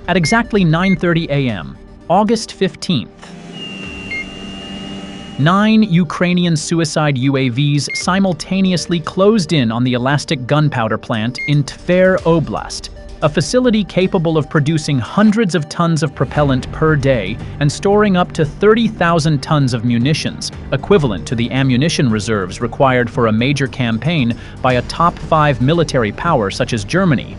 At exactly 9:30 a.m., August 15th, 9 Ukrainian suicide UAVs simultaneously closed in on the Elastik gunpowder plant in Tver Oblast, a facility capable of producing hundreds of tons of propellant per day and storing up to 30,000 tons of munitions, equivalent to the ammunition reserves required for a major campaign by a top 5 military power such as Germany.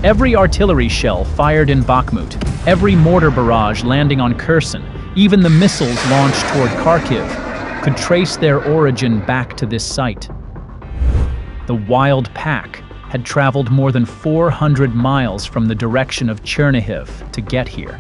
Every artillery shell fired in Bakhmut, every mortar barrage landing on Kherson, even the missiles launched toward Kharkiv, could trace their origin back to this site. The wild pack had traveled more than 400 miles from the direction of Chernihiv to get here.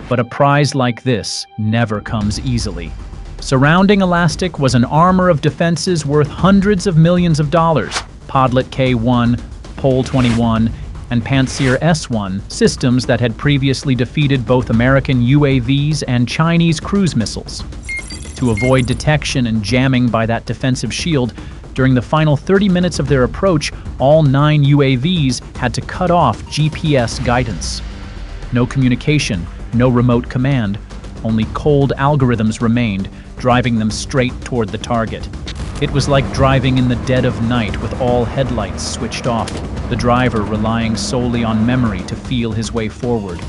But a prize like this never comes easily. Surrounding Elastik was an armor of defenses worth hundreds of millions of dollars: Podlet K-1, Pol 21, and Pantsir S-1 systems that had previously defeated both American UAVs and Chinese cruise missiles. To avoid detection and jamming by that defensive shield, during the final 30 minutes of their approach, all 9 UAVs had to cut off GPS guidance. No communication, no remote command, only cold algorithms remained, driving them straight toward the target. It was like driving in the dead of night with all headlights switched off, the driver relying solely on memory to feel his way forward.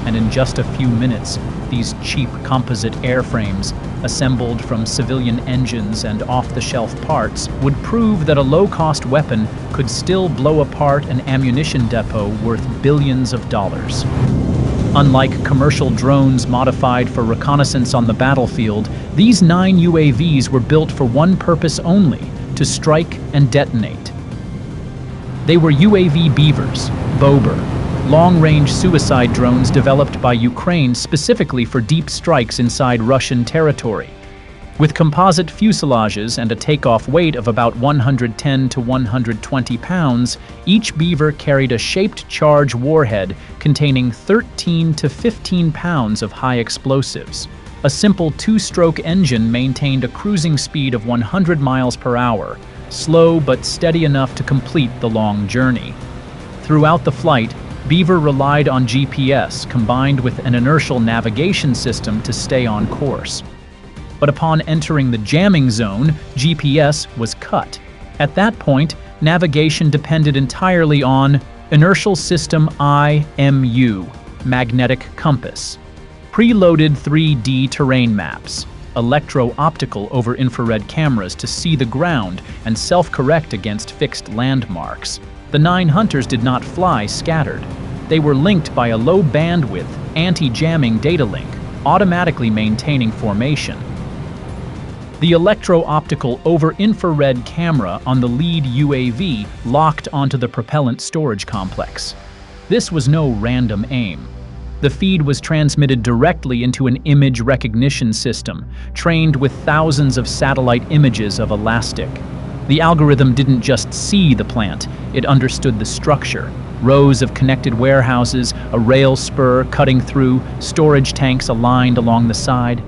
And in just a few minutes, these cheap composite airframes, assembled from civilian engines and off-the-shelf parts, would prove that a low-cost weapon could still blow apart an ammunition depot worth billions of dollars. Unlike commercial drones modified for reconnaissance on the battlefield, these 9 UAVs were built for one purpose only: to strike and detonate. They were UAV Beavers, long-range suicide drones developed by Ukraine specifically for deep strikes inside Russian territory. With composite fuselages and a takeoff weight of about 110 to 120 pounds, each Beaver carried a shaped charge warhead containing 13 to 15 pounds of high explosives. A simple 2-stroke engine maintained a cruising speed of 100 miles per hour, slow but steady enough to complete the long journey. Throughout the flight, Beaver relied on GPS combined with an inertial navigation system to stay on course. But upon entering the jamming zone, GPS was cut. At that point, navigation depended entirely on inertial system IMU, magnetic compass, preloaded 3D terrain maps, electro-optical over infrared cameras to see the ground and self-correct against fixed landmarks. The 9 hunters did not fly scattered. They were linked by a low-bandwidth, anti-jamming data link, automatically maintaining formation. The electro-optical over-infrared camera on the lead UAV locked onto the propellant storage complex. This was no random aim. The feed was transmitted directly into an image recognition system, trained with thousands of satellite images of Elastik. The algorithm didn't just see the plant, it understood the structure. Rows of connected warehouses, a rail spur cutting through, storage tanks aligned along the side.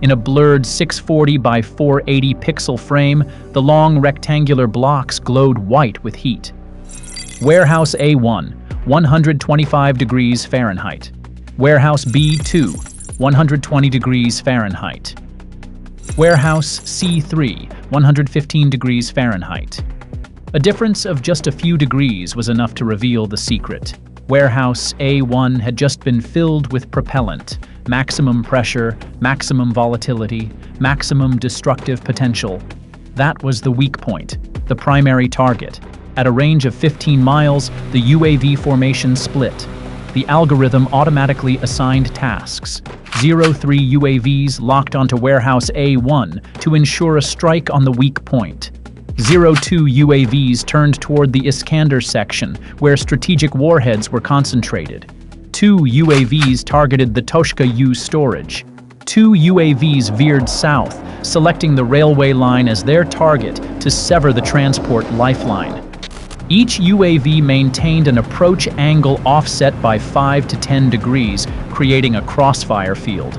In a blurred 640 by 480 pixel frame, the long rectangular blocks glowed white with heat. Warehouse A1, 125 degrees Fahrenheit. Warehouse B2, 120 degrees Fahrenheit. Warehouse C3, 115 degrees Fahrenheit. A difference of just a few degrees was enough to reveal the secret. Warehouse A1 had just been filled with propellant, maximum pressure, maximum volatility, maximum destructive potential. That was the weak point, the primary target. At a range of 15 miles, the UAV formation split. The algorithm automatically assigned tasks. 03 UAVs locked onto Warehouse A1 to ensure a strike on the weak point. 02 UAVs turned toward the Iskander section, where strategic warheads were concentrated. 2 UAVs targeted the Toshka U storage. 2 UAVs veered south, selecting the railway line as their target to sever the transport lifeline. Each UAV maintained an approach angle offset by 5 to 10 degrees, creating a crossfire field.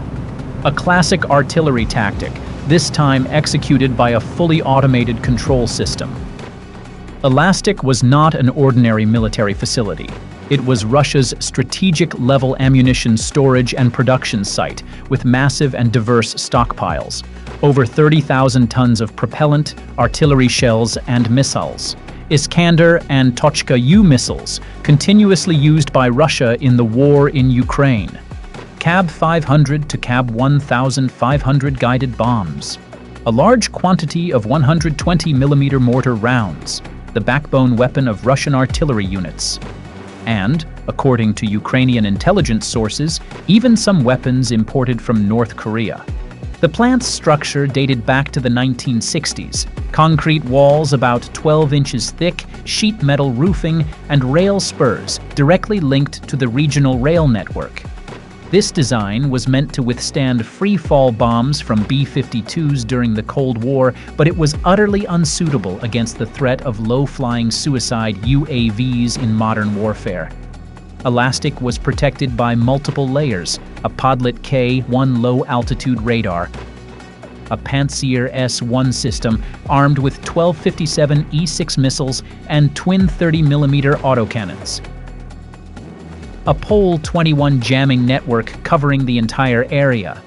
A classic artillery tactic, this time executed by a fully automated control system. Elastik was not an ordinary military facility. It was Russia's strategic-level ammunition storage and production site, with massive and diverse stockpiles. Over 30,000 tons of propellant, artillery shells, and missiles. Iskander and Tochka-U missiles, continuously used by Russia in the war in Ukraine. Cab 500 to Cab 1,500 guided bombs. A large quantity of 120mm mortar rounds, the backbone weapon of Russian artillery units. And, according to Ukrainian intelligence sources, even some weapons imported from North Korea. The plant's structure dated back to the 1960s. Concrete walls about 12 inches thick, sheet metal roofing, and rail spurs directly linked to the regional rail network. This design was meant to withstand free-fall bombs from B-52s during the Cold War, but it was utterly unsuitable against the threat of low-flying suicide UAVs in modern warfare. Elastik was protected by multiple layers: a Podlet K-1 low-altitude radar, a Pantsir S-1 system armed with 1257 E-6 missiles and twin 30mm autocannons, a Pole 21 jamming network covering the entire area.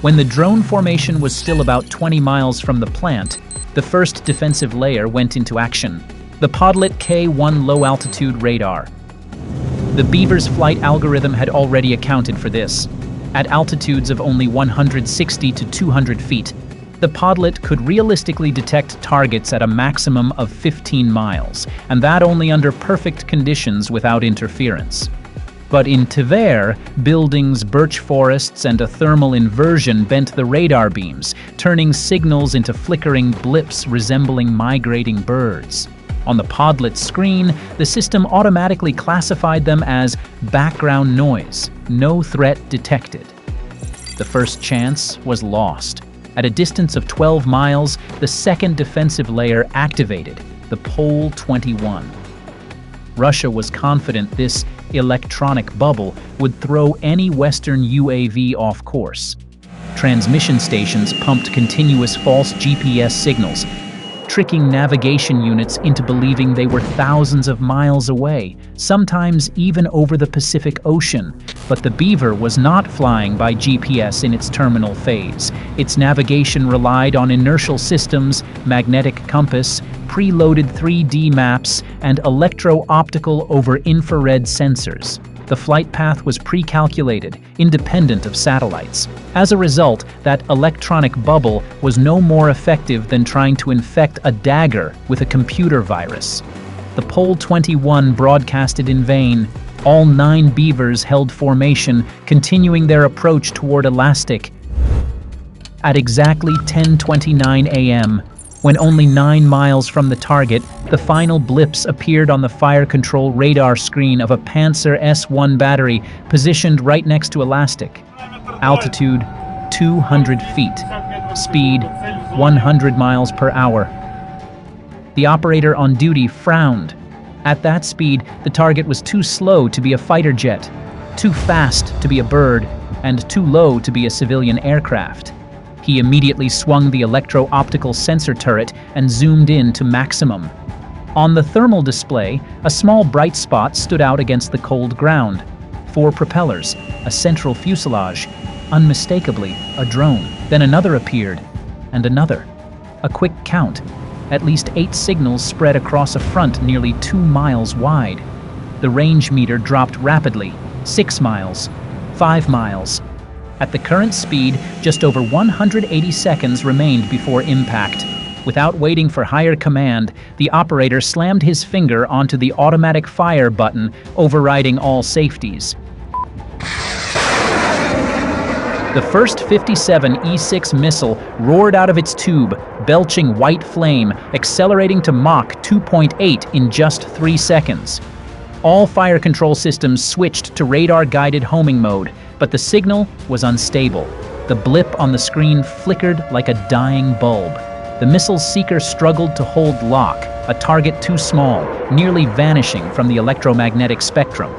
When the drone formation was still about 20 miles from the plant, the first defensive layer went into action: the Podlet K-1 low-altitude radar. The Beaver's flight algorithm had already accounted for this. At altitudes of only 160 to 200 feet, the Podlet could realistically detect targets at a maximum of 15 miles, and that only under perfect conditions without interference. But in Tver, buildings, birch forests, and a thermal inversion bent the radar beams, turning signals into flickering blips resembling migrating birds. On the Podlet screen, the system automatically classified them as background noise, no threat detected. The first chance was lost. At a distance of 12 miles, the second defensive layer activated, the Pole 21. Russia was confident this electronic bubble would throw any Western UAV off course. Transmission stations pumped continuous false GPS signals, tricking navigation units into believing they were thousands of miles away, sometimes even over the Pacific Ocean. But the Beaver was not flying by GPS in its terminal phase. Its navigation relied on inertial systems, magnetic compass, preloaded 3D maps, and electro-optical over infrared sensors. The flight path was pre-calculated, independent of satellites. As a result, that electronic bubble was no more effective than trying to infect a dagger with a computer virus. The Pole 21 broadcasted in vain. All 9 Beavers held formation, continuing their approach toward Elastik. At exactly 10:29 a.m., when only 9 miles from the target, the final blips appeared on the fire control radar screen of a Pantsir S-1 battery positioned right next to Elastik. Altitude 200 feet. Speed 100 miles per hour. The operator on duty frowned. At that speed, the target was too slow to be a fighter jet, too fast to be a bird, and too low to be a civilian aircraft. He immediately swung the electro-optical sensor turret and zoomed in to maximum. On the thermal display, a small bright spot stood out against the cold ground. 4 propellers, a central fuselage, unmistakably a drone. Then another appeared, and another. A quick count. At least 8 signals spread across a front nearly 2 miles wide. The range meter dropped rapidly. 6 miles, 5 miles. At the current speed, just over 180 seconds remained before impact. Without waiting for higher command, the operator slammed his finger onto the automatic fire button, overriding all safeties. The first 57 E-6 missile roared out of its tube, belching white flame, accelerating to Mach 2.8 in just 3 seconds. All fire control systems switched to radar-guided homing mode, but the signal was unstable. The blip on the screen flickered like a dying bulb. The missile's seeker struggled to hold lock, a target too small, nearly vanishing from the electromagnetic spectrum.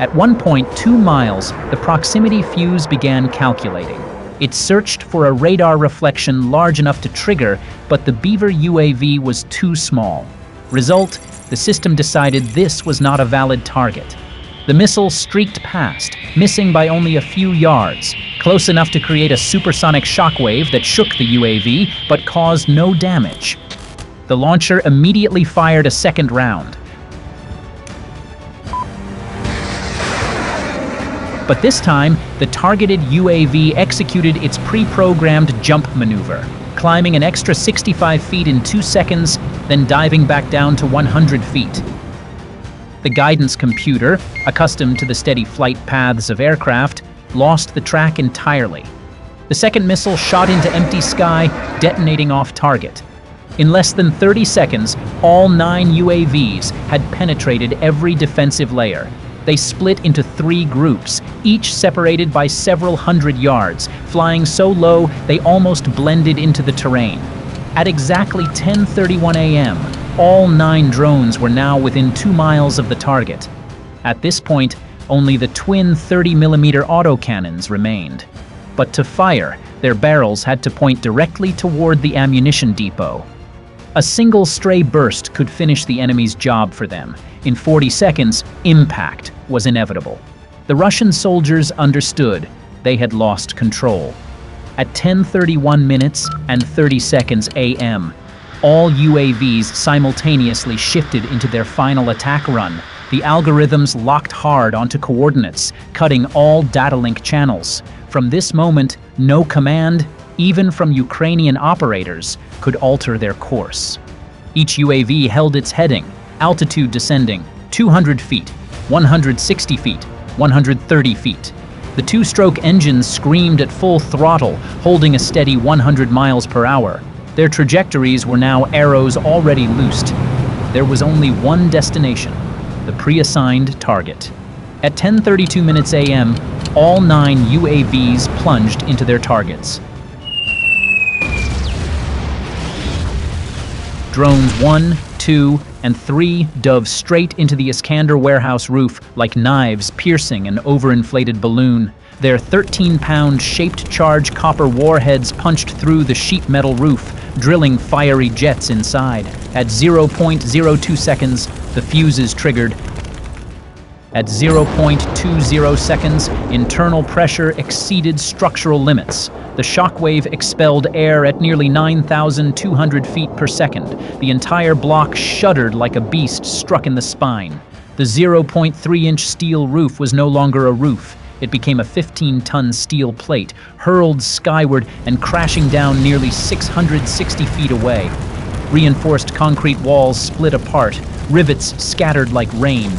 At 1.2 miles, the proximity fuse began calculating. It searched for a radar reflection large enough to trigger, but the Beaver UAV was too small. Result, the system decided this was not a valid target. The missile streaked past, missing by only a few yards, close enough to create a supersonic shockwave that shook the UAV but caused no damage. The launcher immediately fired a second round. But this time, the targeted UAV executed its pre-programmed jump maneuver, climbing an extra 65 feet in 2 seconds, then diving back down to 100 feet. The guidance computer, accustomed to the steady flight paths of aircraft, lost the track entirely. The second missile shot into empty sky, detonating off target. In less than 30 seconds, all 9 UAVs had penetrated every defensive layer. They split into 3 groups, each separated by several hundred yards, flying so low they almost blended into the terrain. At exactly 10:31 a.m., all 9 drones were now within 2 miles of the target. At this point, only the twin 30mm autocannons remained. But to fire, their barrels had to point directly toward the ammunition depot. A single stray burst could finish the enemy's job for them. In 40 seconds, impact was inevitable. The Russian soldiers understood they had lost control. At 10:31 minutes and 30 seconds a.m., all UAVs simultaneously shifted into their final attack run. The algorithms locked hard onto coordinates, cutting all data link channels. From this moment, no command, even from Ukrainian operators, could alter their course. Each UAV held its heading, altitude descending, 200 feet, 160 feet, 130 feet. The 2-stroke engines screamed at full throttle, holding a steady 100 miles per hour. Their trajectories were now arrows already loosed. There was only one destination, the pre-assigned target. At 10:32 minutes a.m., all 9 UAVs plunged into their targets. Drones 1, 2, and 3 dove straight into the Iskander warehouse roof like knives piercing an overinflated balloon. Their 13-pound shaped charge copper warheads punched through the sheet metal roof, drilling fiery jets inside. At 0.02 seconds, the fuses triggered. At 0.20 seconds, internal pressure exceeded structural limits. The shockwave expelled air at nearly 9,200 feet per second. The entire block shuddered like a beast struck in the spine. The 0.3-inch steel roof was no longer a roof. It became a 15-ton steel plate, hurled skyward and crashing down nearly 660 feet away. Reinforced concrete walls split apart, rivets scattered like rain.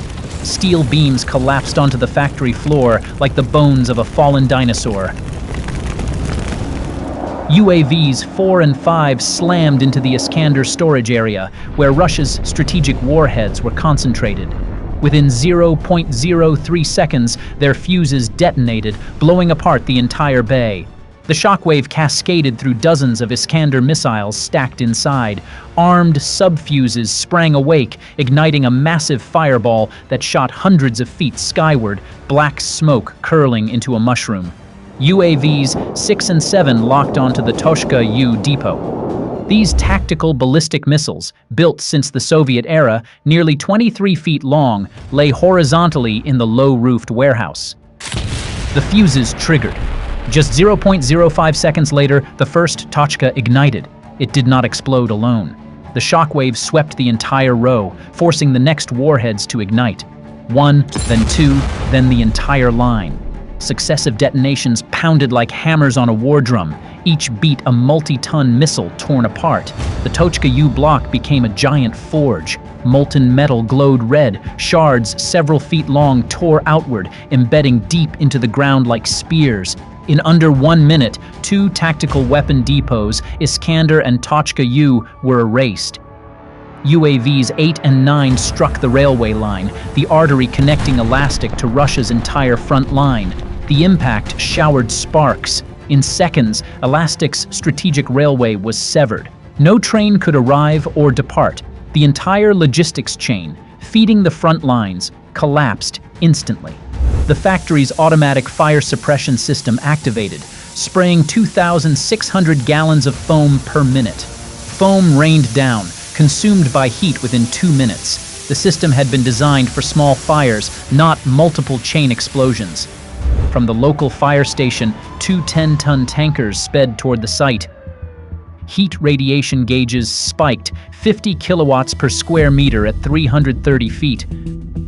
Steel beams collapsed onto the factory floor like the bones of a fallen dinosaur. UAVs 4 and 5 slammed into the Iskander storage area, where Russia's strategic warheads were concentrated. Within 0.03 seconds, their fuses detonated, blowing apart the entire bay. The shockwave cascaded through dozens of Iskander missiles stacked inside. Armed sub-fuses sprang awake, igniting a massive fireball that shot hundreds of feet skyward, black smoke curling into a mushroom. UAVs 6 and 7 locked onto the Toshka U depot. These tactical ballistic missiles, built since the Soviet era, nearly 23 feet long, lay horizontally in the low-roofed warehouse. The fuses triggered. Just 0.05 seconds later, the first Tochka ignited. It did not explode alone. The shockwave swept the entire row, forcing the next warheads to ignite. 1, then 2, then the entire line. Successive detonations pounded like hammers on a war drum. Each beat a multi-ton missile torn apart. The Tochka U block became a giant forge. Molten metal glowed red. Shards several feet long tore outward, embedding deep into the ground like spears. In under 1 minute, 2 tactical weapon depots, Iskander and Tochka U, were erased. UAVs 8 and 9 struck the railway line, the artery connecting Elastik to Russia's entire front line. The impact showered sparks. In seconds, Elastik's strategic railway was severed. No train could arrive or depart. The entire logistics chain, feeding the front lines, collapsed instantly. The factory's automatic fire suppression system activated, spraying 2,600 gallons of foam per minute. Foam rained down, consumed by heat within 2 minutes. The system had been designed for small fires, not multiple chain explosions. From the local fire station, 2 10-ton tankers sped toward the site. Heat radiation gauges spiked 50 kilowatts per square meter at 330 feet.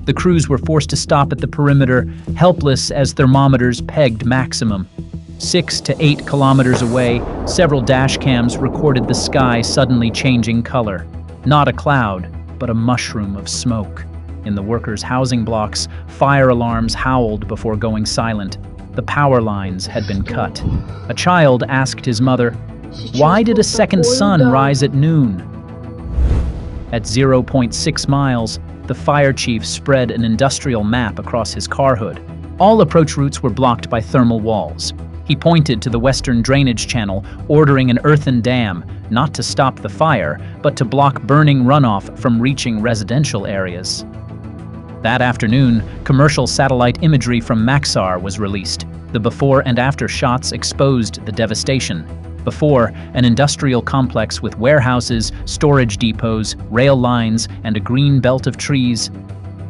The crews were forced to stop at the perimeter, helpless as thermometers pegged maximum. 6 to 8 kilometers away, several dash cams recorded the sky suddenly changing color. Not a cloud, but a mushroom of smoke. In the workers' housing blocks, fire alarms howled before going silent. The power lines had been cut. A child asked his mother, "Why did a second sun rise at noon?" At 0.6 miles, the fire chief spread an industrial map across his car hood. All approach routes were blocked by thermal walls. He pointed to the western drainage channel, ordering an earthen dam, not to stop the fire, but to block burning runoff from reaching residential areas. That afternoon, commercial satellite imagery from Pantsir was released. The before and after shots exposed the devastation. Before, an industrial complex with warehouses, storage depots, rail lines, and a green belt of trees.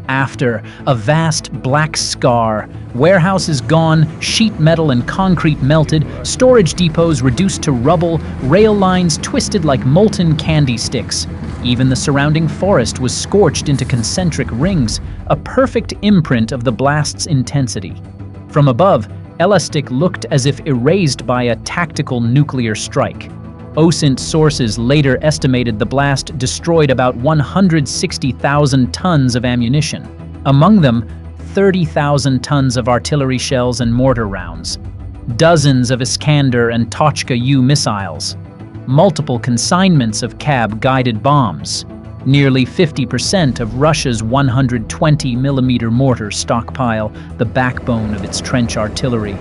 After, a vast black scar. Warehouses gone, sheet metal and concrete melted, storage depots reduced to rubble, rail lines twisted like molten candy sticks. Even the surrounding forest was scorched into concentric rings, a perfect imprint of the blast's intensity. From above, Elastik looked as if erased by a tactical nuclear strike. OSINT sources later estimated the blast destroyed about 160,000 tons of ammunition. Among them, 30,000 tons of artillery shells and mortar rounds, dozens of Iskander and Tochka-U missiles, multiple consignments of CAB-guided bombs, nearly 50% of Russia's 120mm mortar stockpile, the backbone of its trench artillery.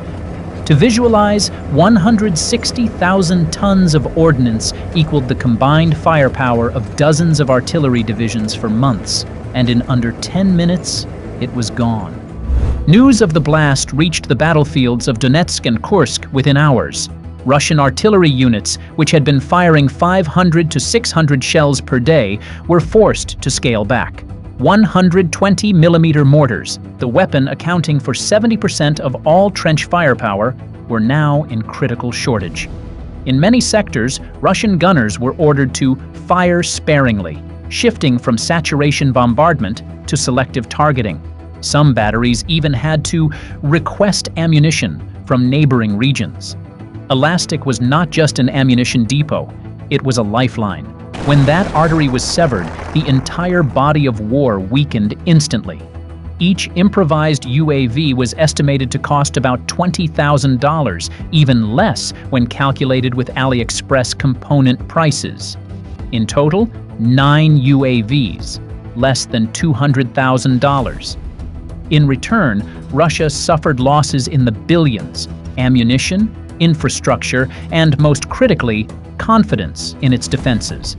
To visualize, 160,000 tons of ordnance equaled the combined firepower of dozens of artillery divisions for months, and in under 10 minutes, it was gone. News of the blast reached the battlefields of Donetsk and Kursk within hours. Russian artillery units, which had been firing 500 to 600 shells per day, were forced to scale back. 120mm mortars, the weapon accounting for 70% of all trench firepower, were now in critical shortage. In many sectors, Russian gunners were ordered to fire sparingly, shifting from saturation bombardment to selective targeting. Some batteries even had to request ammunition from neighboring regions. Elastik was not just an ammunition depot, it was a lifeline. When that artery was severed, the entire body of war weakened instantly. Each improvised UAV was estimated to cost about $20,000, even less when calculated with AliExpress component prices. In total, 9 UAVs, less than $200,000. In return, Russia suffered losses in the billions: ammunition, infrastructure, and most critically, confidence in its defenses.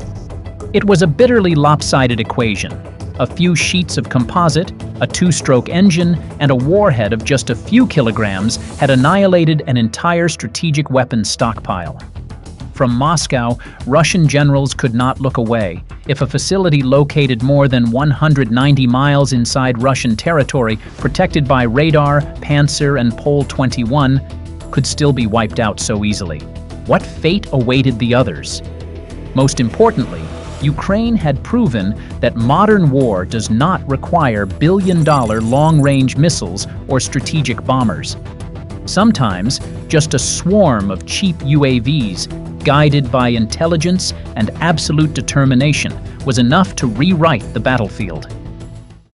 It was a bitterly lopsided equation. A few sheets of composite, a 2-stroke engine, and a warhead of just a few kilograms had annihilated an entire strategic weapons stockpile. From Moscow, Russian generals could not look away. If a facility located more than 190 miles inside Russian territory, protected by radar, Pantsir, and Pole 21, could still be wiped out so easily. What fate awaited the others? Most importantly, Ukraine had proven that modern war does not require billion-dollar long-range missiles or strategic bombers. Sometimes, just a swarm of cheap UAVs, guided by intelligence and absolute determination, was enough to rewrite the battlefield.